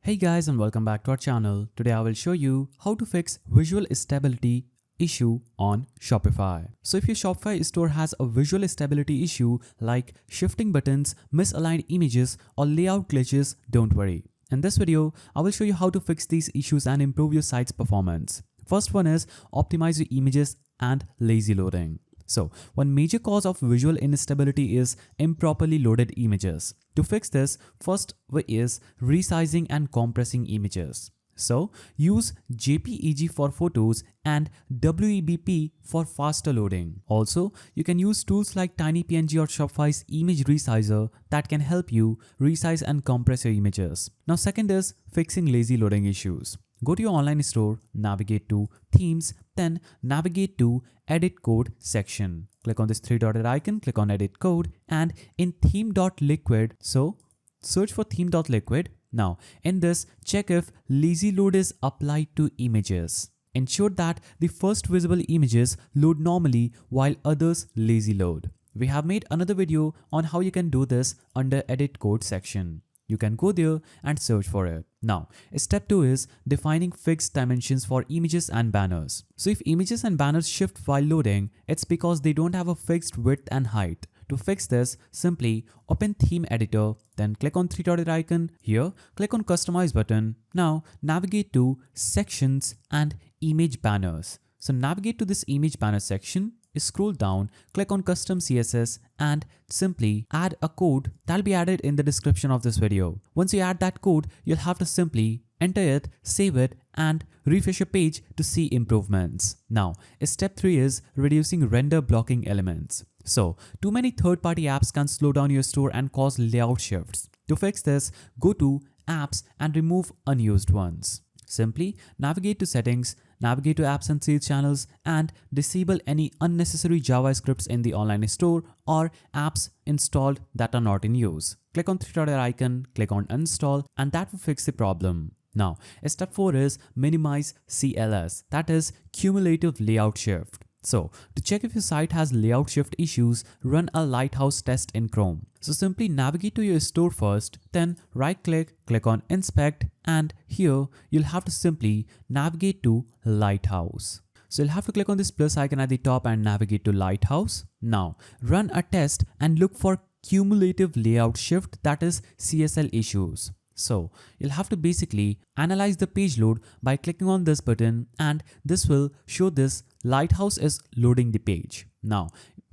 Hey guys and welcome back to our channel. Today I will show you how to fix visual stability issue on Shopify. So if your Shopify store has a visual stability issue like shifting buttons, misaligned images or layout glitches, don't worry. In this video, I will show you how to fix these issues and improve your site's performance. First one is optimize your images and lazy loading. So one major cause of visual instability is improperly loaded images. To fix this, first way is resizing and compressing images. So use JPEG for photos and WEBP for faster loading. Also, you can use tools like TinyPNG or Shopify's image resizer that can help you resize and compress your images. Now second is fixing lazy loading issues. Go to your online store, navigate to Themes, then navigate to Edit Code section. Click on this three-dotted icon, click on Edit Code, and in theme.liquid, so search for theme.liquid. Now, in this, check if lazy load is applied to images. Ensure that the first visible images load normally while others lazy load. We have made another video on how you can do this under Edit Code section. You can go there and search for it. Now, step 2 is defining fixed dimensions for images and banners. So if images and banners shift while loading, it's because they don't have a fixed width and height. To fix this, simply open Theme Editor, then click on three-dotted icon. Here, click on Customize button. Now, navigate to Sections and Image Banners. So navigate to this Image Banner section. Scroll down, click on Custom CSS and simply add a code that'll be added in the description of this video. Once you add that code, you'll have to simply enter it, save it and refresh your page to see improvements. Now, step 3 is reducing render blocking elements. So, too many third-party apps can slow down your store and cause layout shifts. To fix this, go to Apps and remove unused ones. Simply navigate to Settings, navigate to Apps and Sales Channels and disable any unnecessary JavaScripts in the online store or apps installed that are not in use. Click on three-dotted icon, click on Uninstall and that will fix the problem. Now, step 4 is minimize CLS, that is cumulative layout shift. So, to check if your site has layout shift issues, run a lighthouse test in Chrome. So simply navigate to your store first, then right click, click on Inspect and here you'll have to simply navigate to Lighthouse. So you'll have to click on this plus icon at the top and navigate to Lighthouse. Now run a test and look for cumulative layout shift, that is CSL issues. So you'll have to basically analyze the page load by clicking on this button and this will show this Lighthouse is loading the page. Now,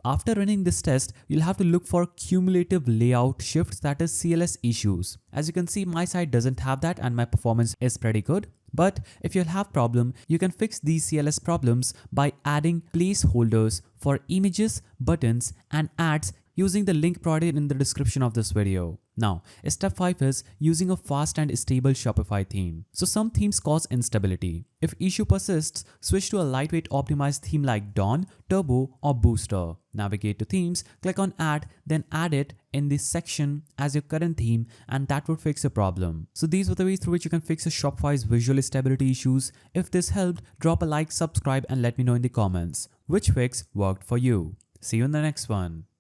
after running this test, you'll have to look for cumulative layout shifts, that is CLS issues. As you can see, my site doesn't have that and my performance is pretty good. But if you'll have problem, you can fix these CLS problems by adding placeholders for images, buttons and ads using the link provided in the description of this video. Now, step 5 is using a fast and stable Shopify theme. So some themes cause instability. If issue persists, switch to a lightweight optimized theme like Dawn, Turbo or Booster. Navigate to Themes, click on Add, then add it in this section as your current theme and that would fix your problem. So these were the ways through which you can fix your Shopify's visual stability issues. If this helped, drop a like, subscribe and let me know in the comments which fix worked for you. See you in the next one.